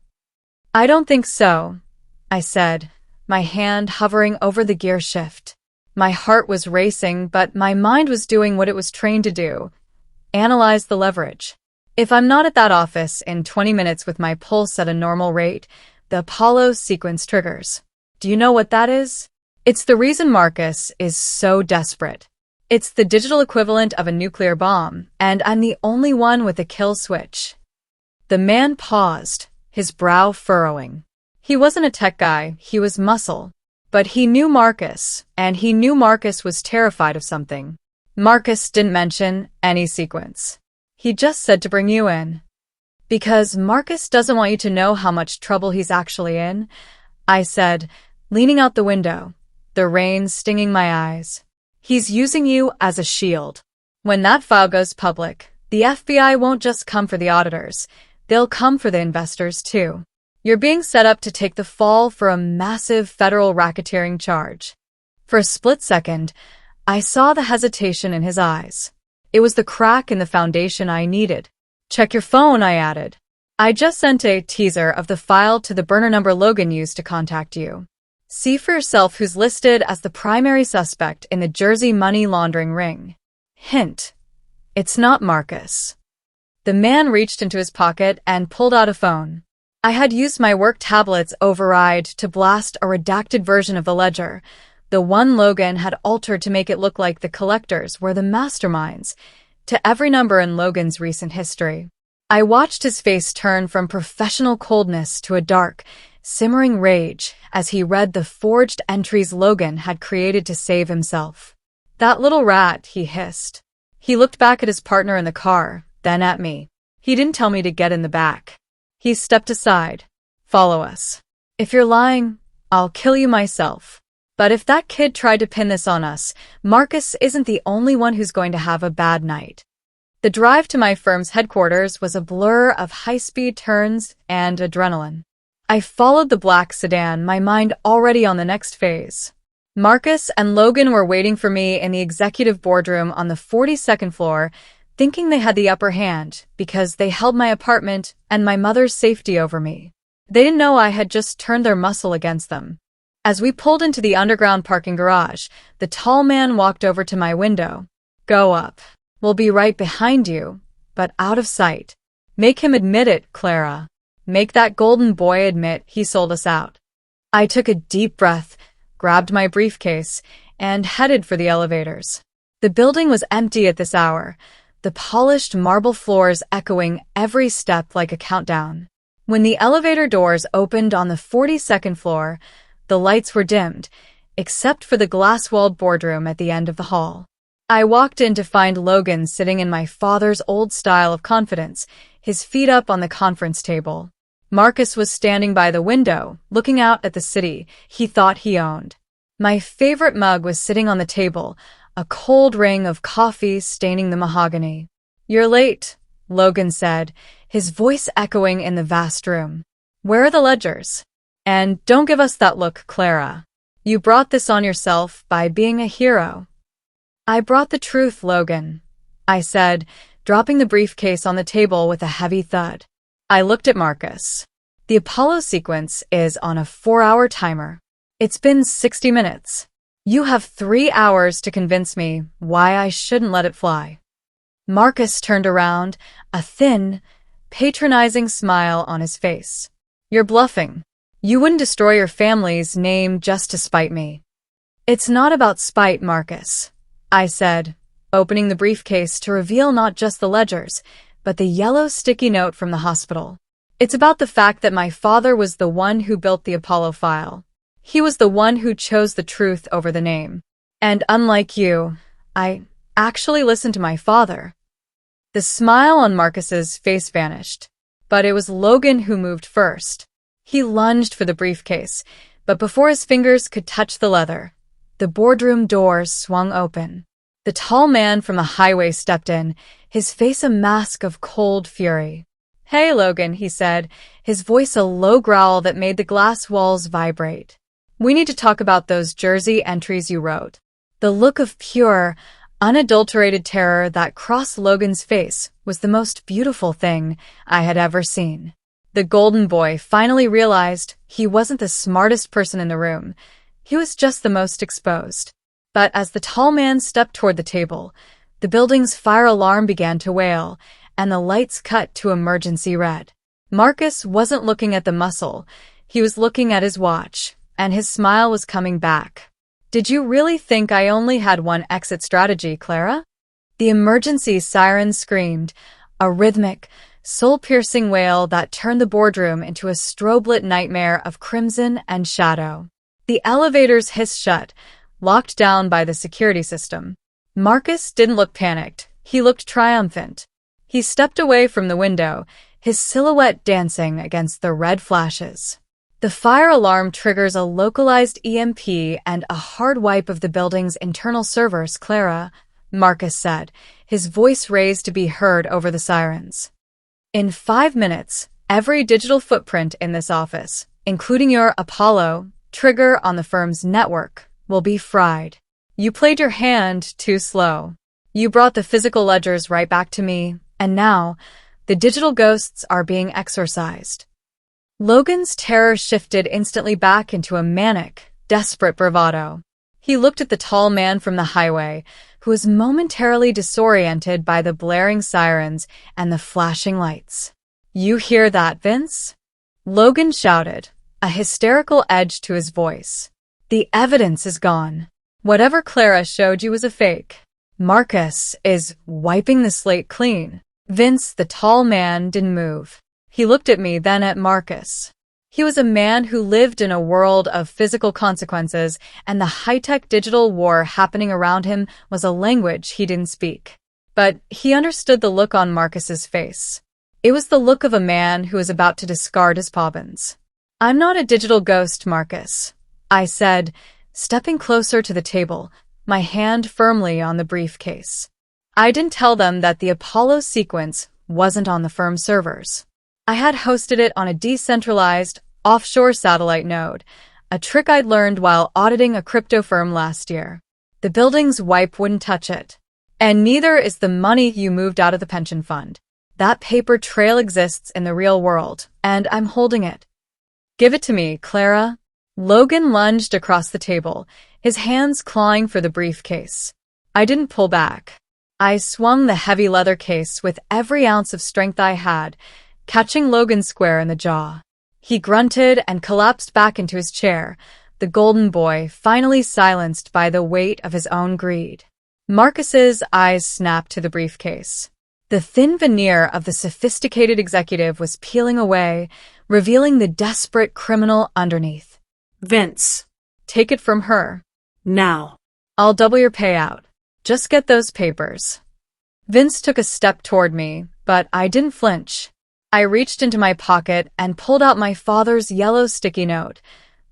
"I don't think so," I said, my hand hovering over the gear shift. My heart was racing, but my mind was doing what it was trained to do: analyze the leverage. If I'm not at that office in 20 minutes with my pulse at a normal rate, the Apollo sequence triggers. Do you know what that is? It's the reason Marcus is so desperate. It's the digital equivalent of a nuclear bomb, and I'm the only one with a kill switch. The man paused, his brow furrowing. He wasn't a tech guy, he was muscle. But he knew Marcus, and he knew Marcus was terrified of something. Marcus didn't mention any sequence. He just said to bring you in. "Because Marcus doesn't want you to know how much trouble he's actually in," I said, leaning out the window, the rain stinging my eyes. "He's using you as a shield. When that file goes public, the FBI won't just come for the auditors, they'll come for the investors too. You're being set up to take the fall for a massive federal racketeering charge." For a split second, I saw the hesitation in his eyes. It was the crack in the foundation I needed. "Check your phone," I added. "I just sent a teaser of the file to the burner number Logan used to contact you. See for yourself who's listed as the primary suspect in the Jersey money laundering ring. Hint: it's not Marcus." The man reached into his pocket and pulled out a phone. I had used my work tablet's override to blast a redacted version of the ledger, the one Logan had altered to make it look like the collectors were the masterminds, to every number in Logan's recent history. I watched his face turn from professional coldness to a dark, simmering rage as he read the forged entries Logan had created to save himself. "That little rat," he hissed. He looked back at his partner in the car, then at me. "He didn't tell me to get in the back." He stepped aside. "Follow us. If you're lying, I'll kill you myself. But if that kid tried to pin this on us, Marcus isn't the only one who's going to have a bad night." The drive to my firm's headquarters was a blur of high-speed turns and adrenaline. I followed the black sedan, my mind already on the next phase. Marcus and Logan were waiting for me in the executive boardroom on the 42nd floor, thinking they had the upper hand because they held my apartment and my mother's safety over me. They didn't know I had just turned their muscle against them. As we pulled into the underground parking garage, the tall man walked over to my window. "Go up. We'll be right behind you, but out of sight. Make him admit it, Clara. Make that golden boy admit he sold us out." I took a deep breath, grabbed my briefcase, and headed for the elevators. The building was empty at this hour, the polished marble floors echoing every step like a countdown. When the elevator doors opened on the 42nd floor, the lights were dimmed, except for the glass-walled boardroom at the end of the hall. I walked in to find Logan sitting in my father's old style of confidence, his feet up on the conference table. Marcus was standing by the window, looking out at the city he thought he owned. My favorite mug was sitting on the table, a cold ring of coffee staining the mahogany. "You're late," Logan said, his voice echoing in the vast room. "Where are the ledgers? And don't give us that look, Clara. You brought this on yourself by being a hero." "I brought the truth, Logan," I said, dropping the briefcase on the table with a heavy thud. I looked at Marcus. "The Apollo sequence is on a 4-hour timer. It's been 60 minutes. You have 3 hours to convince me why I shouldn't let it fly." Marcus turned around, a thin, patronizing smile on his face. "You're bluffing. You wouldn't destroy your family's name just to spite me." "It's not about spite, Marcus," I said, opening the briefcase to reveal not just the ledgers, but the yellow sticky note from the hospital. "It's about the fact that my father was the one who built the Apollo file. He was the one who chose the truth over the name. And unlike you, I actually listened to my father." The smile on Marcus's face vanished, but it was Logan who moved first. He lunged for the briefcase, but before his fingers could touch the leather, the boardroom doors swung open. The tall man from the highway stepped in, his face a mask of cold fury. "Hey, Logan," he said, his voice a low growl that made the glass walls vibrate. "We need to talk about those Jersey entries you wrote." The look of pure, unadulterated terror that crossed Logan's face was the most beautiful thing I had ever seen. The golden boy finally realized he wasn't the smartest person in the room. He was just the most exposed. But as the tall man stepped toward the table, the building's fire alarm began to wail, and the lights cut to emergency red. Marcus wasn't looking at the muscle. He was looking at his watch, and his smile was coming back. "Did you really think I only had one exit strategy, Clara?" The emergency siren screamed, a rhythmic, soul-piercing wail that turned the boardroom into a strobe-lit nightmare of crimson and shadow. The elevators hissed shut, locked down by the security system. Marcus didn't look panicked. He looked triumphant. He stepped away from the window, his silhouette dancing against the red flashes. "The fire alarm triggers a localized EMP and a hard wipe of the building's internal servers, Clara," Marcus said, his voice raised to be heard over the sirens. "In 5 minutes, every digital footprint in this office, including your Apollo trigger on the firm's network, will be fried. You played your hand too slow. You brought the physical ledgers right back to me, and now, the digital ghosts are being exorcised." Logan's terror shifted instantly back into a manic, desperate bravado. He looked at the tall man from the highway, who was momentarily disoriented by the blaring sirens and the flashing lights. "You hear that, Vince?" Logan shouted, a hysterical edge to his voice. "The evidence is gone. Whatever Clara showed you was a fake. Marcus is wiping the slate clean." Vince, the tall man, didn't move. He looked at me, then at Marcus. He was a man who lived in a world of physical consequences, and the high-tech digital war happening around him was a language he didn't speak. But he understood the look on Marcus's face. It was the look of a man who was about to discard his pawns. "I'm not a digital ghost, Marcus," I said, stepping closer to the table, my hand firmly on the briefcase. "I didn't tell them that the Apollo sequence wasn't on the firm's servers. I had hosted it on a decentralized, offshore satellite node, a trick I'd learned while auditing a crypto firm last year. The building's wipe wouldn't touch it. And neither is the money you moved out of the pension fund. That paper trail exists in the real world, and I'm holding it." "Give it to me, Clara." Logan lunged across the table, his hands clawing for the briefcase. I didn't pull back. I swung the heavy leather case with every ounce of strength I had, catching Logan square in the jaw. He grunted and collapsed back into his chair, the golden boy finally silenced by the weight of his own greed. Marcus's eyes snapped to the briefcase. The thin veneer of the sophisticated executive was peeling away, revealing the desperate criminal underneath. "Vince, Take it from her. now." I'll double your payout. Just get those papers." Vince took a step toward me, but I didn't flinch. I reached into my pocket and pulled out my father's yellow sticky note,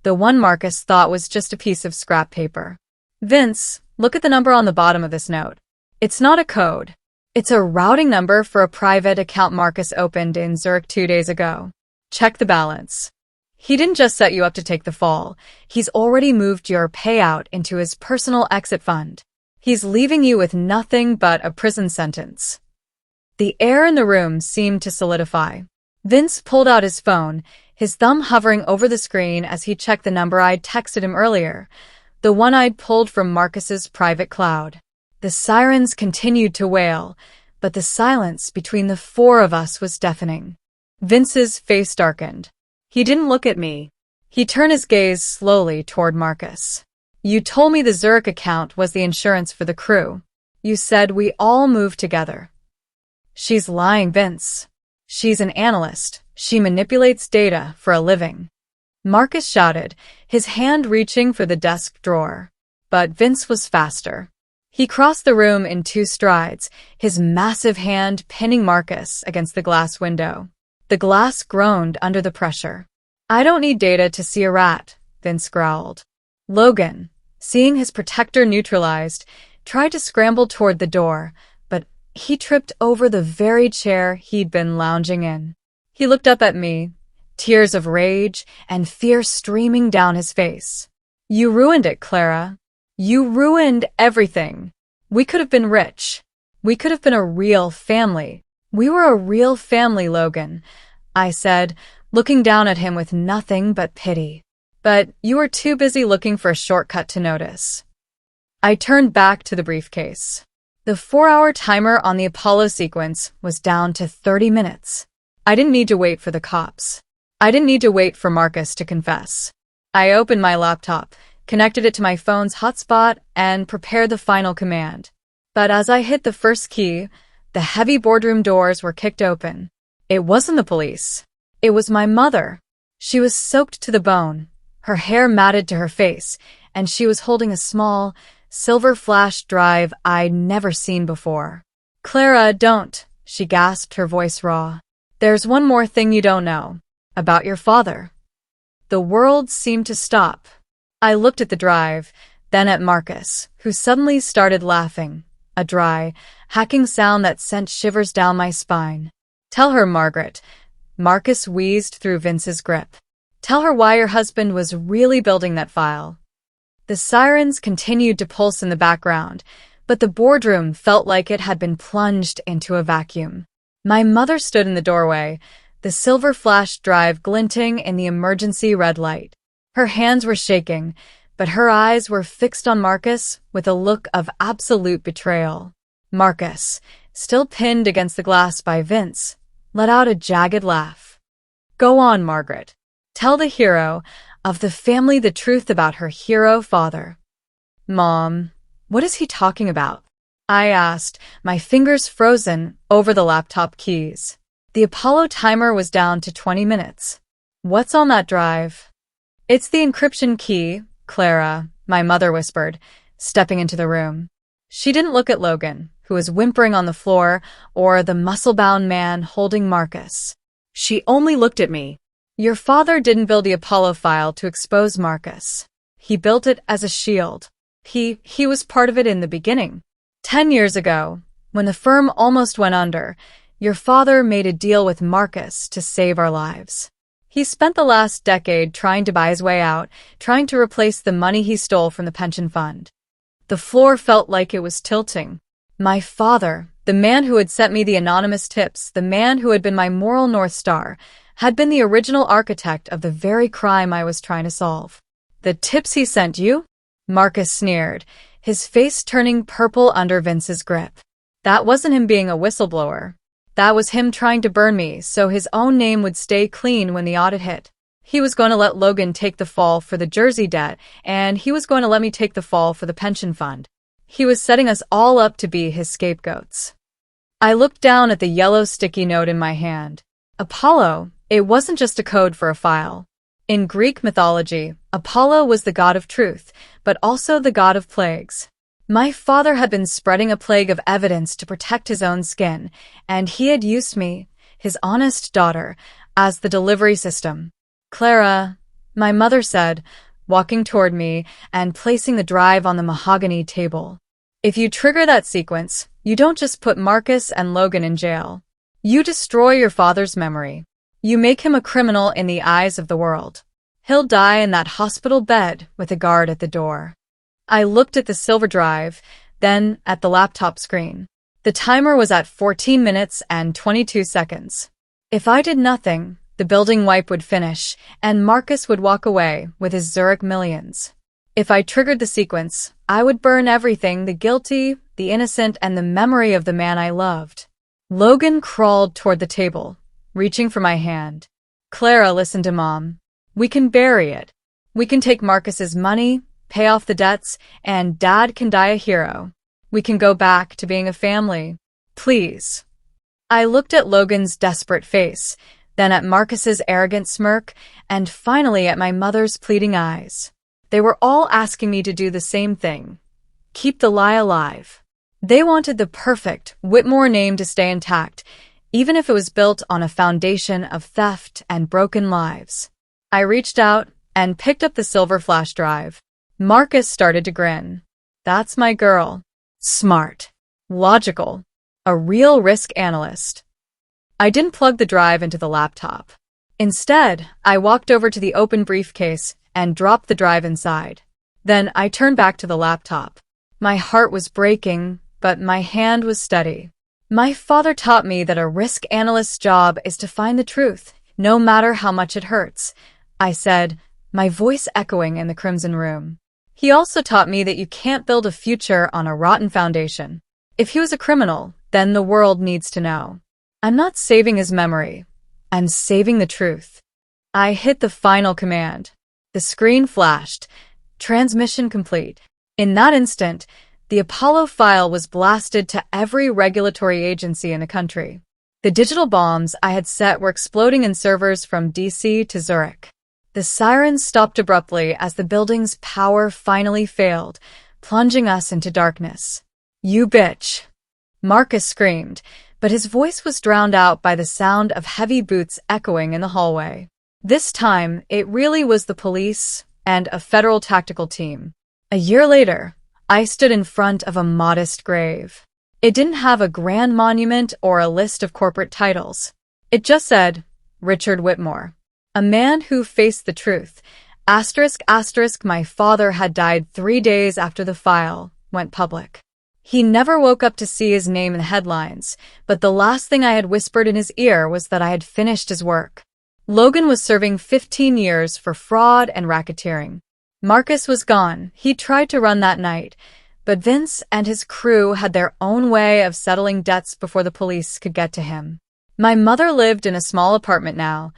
the one Marcus thought was just a piece of scrap paper. "Vince, look at the number on the bottom of this note. It's not a code. It's a routing number for a private account Marcus opened in Zurich 2 days ago. Check the balance. He didn't just set you up to take the fall. He's already moved your payout into his personal exit fund. He's leaving you with nothing but a prison sentence." The air in the room seemed to solidify. Vince pulled out his phone, his thumb hovering over the screen as he checked the number I'd texted him earlier, the one I'd pulled from Marcus's private cloud. The sirens continued to wail, but the silence between the four of us was deafening. Vince's face darkened. He didn't look at me. He turned his gaze slowly toward Marcus. "You told me the Zurich account was the insurance for the crew. You said we all moved together." "She's lying, Vince. She's an analyst. She manipulates data for a living." Marcus shouted, his hand reaching for the desk drawer. But Vince was faster. He crossed the room in 2 strides, his massive hand pinning Marcus against the glass window. The glass groaned under the pressure. "I don't need data to see a rat," Vince growled. Logan, seeing his protector neutralized, tried to scramble toward the door, but He tripped over the very chair he'd been lounging in. He looked up at me, tears of rage and fear streaming down his face. You ruined it, Clara. You ruined everything. We could have been rich. We could have been a real family. We were a real family, Logan, I said, looking down at him with nothing but pity. But you were too busy looking for a shortcut to notice. I turned back to the briefcase. The 4-hour timer on the Apollo sequence was down to 30 minutes. I didn't need to wait for the cops. I didn't need to wait for Marcus to confess. I opened my laptop, connected it to my phone's hotspot, and prepared the final command. But as I hit the first key, the heavy boardroom doors were kicked open. It wasn't the police. It was my mother. She was soaked to the bone, her hair matted to her face, and she was holding a small, silver flash drive I'd never seen before. Clara, don't, she gasped, her voice raw. There's one more thing you don't know. About your father. The world seemed to stop. I looked at the drive, then at Marcus, who suddenly started laughing, a dry, hacking sound that sent shivers down my spine. Tell her, Margaret. Marcus wheezed through Vince's grip. Tell her why your husband was really building that file. The sirens continued to pulse in the background, but the boardroom felt like it had been plunged into a vacuum. My mother stood in the doorway, the silver flash drive glinting in the emergency red light. Her hands were shaking, but her eyes were fixed on Marcus with a look of absolute betrayal. Marcus, still pinned against the glass by Vince, let out a jagged laugh. Go on, Margaret. Tell the hero of the family the truth about her hero father. Mom, what is he talking about? I asked, my fingers frozen over the laptop keys. The Apollo timer was down to 20 minutes. What's on that drive? It's the encryption key, Clara, my mother whispered, stepping into the room. She didn't look at Logan, who was whimpering on the floor, or the muscle-bound man holding Marcus. She only looked at me. Your father didn't build the Apollo file to expose Marcus. He built it as a shield. He was part of it in the beginning. 10 years ago, when the firm almost went under, your father made a deal with Marcus to save our lives. He spent the last decade trying to buy his way out, trying to replace the money he stole from the pension fund. The floor felt like it was tilting. My father, the man who had sent me the anonymous tips, the man who had been my moral North Star, had been the original architect of the very crime I was trying to solve. The tips he sent you? Marcus sneered, his face turning purple under Vince's grip. That wasn't him being a whistleblower. That was him trying to burn me so his own name would stay clean when the audit hit. He was going to let Logan take the fall for the Jersey debt, and he was going to let me take the fall for the pension fund. He was setting us all up to be his scapegoats. I looked down at the yellow sticky note in my hand. Apollo, it wasn't just a code for a file. In Greek mythology, Apollo was the god of truth, but also the god of plagues. My father had been spreading a plague of evidence to protect his own skin, and he had used me, his honest daughter, as the delivery system. Clara, my mother said, walking toward me and placing the drive on the mahogany table. If you trigger that sequence, you don't just put Marcus and Logan in jail. You destroy your father's memory. You make him a criminal in the eyes of the world. He'll die in that hospital bed with a guard at the door. I looked at the silver drive, then at the laptop screen. The timer was at 14 minutes and 22 seconds. If I did nothing, the building wipe would finish, and Marcus would walk away with his Zurich millions. If I triggered the sequence, I would burn everything, the guilty, the innocent, and the memory of the man I loved. Logan crawled toward the table, reaching for my hand. Clara, listen to Mom. We can bury it. We can take Marcus's money, pay off the debts, and Dad can die a hero. We can go back to being a family. Please. I looked at Logan's desperate face, then at Marcus's arrogant smirk, and finally at my mother's pleading eyes. They were all asking me to do the same thing. Keep the lie alive. They wanted the perfect Whitmore name to stay intact, even if it was built on a foundation of theft and broken lives. I reached out and picked up the silver flash drive. Marcus started to grin. That's my girl. Smart. Logical. A real risk analyst. I didn't plug the drive into the laptop. Instead, I walked over to the open briefcase and dropped the drive inside. Then I turned back to the laptop. My heart was breaking, but my hand was steady. My father taught me that a risk analyst's job is to find the truth, no matter how much it hurts, I said, my voice echoing in the crimson room. He also taught me that you can't build a future on a rotten foundation. If he was a criminal, then the world needs to know. I'm not saving his memory. I'm saving the truth. I hit the final command. The screen flashed. Transmission complete. In that instant, the Apollo file was blasted to every regulatory agency in the country. The digital bombs I had set were exploding in servers from DC to Zurich. The sirens stopped abruptly as the building's power finally failed, plunging us into darkness. "You bitch!" Marcus screamed, but his voice was drowned out by the sound of heavy boots echoing in the hallway. This time, it really was the police and a federal tactical team. A year later, I stood in front of a modest grave. It didn't have a grand monument or a list of corporate titles. It just said, Richard Whitmore. A man who faced the truth. ***, my father had died 3 days after the file went public. He never woke up to see his name in the headlines, but the last thing I had whispered in his ear was that I had finished his work. Logan was serving 15 years for fraud and racketeering. Marcus was gone. He tried to run that night, but Vince and his crew had their own way of settling debts before the police could get to him. My mother lived in a small apartment now.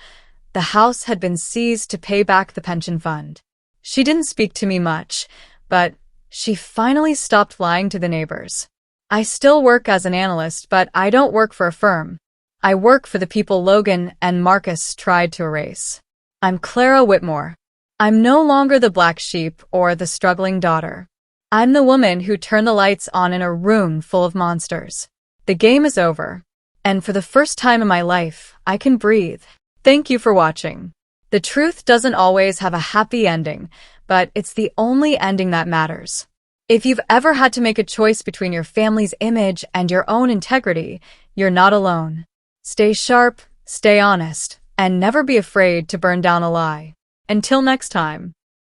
The house had been seized to pay back the pension fund. She didn't speak to me much, but she finally stopped lying to the neighbors. I still work as an analyst, but I don't work for a firm. I work for the people Logan and Marcus tried to erase. I'm Clara Whitmore. I'm no longer the black sheep or the struggling daughter. I'm the woman who turned the lights on in a room full of monsters. The game is over, and for the first time in my life, I can breathe. Thank you for watching. The truth doesn't always have a happy ending, but it's the only ending that matters. If you've ever had to make a choice between your family's image and your own integrity, you're not alone. Stay sharp, stay honest, and never be afraid to burn down a lie. Until next time.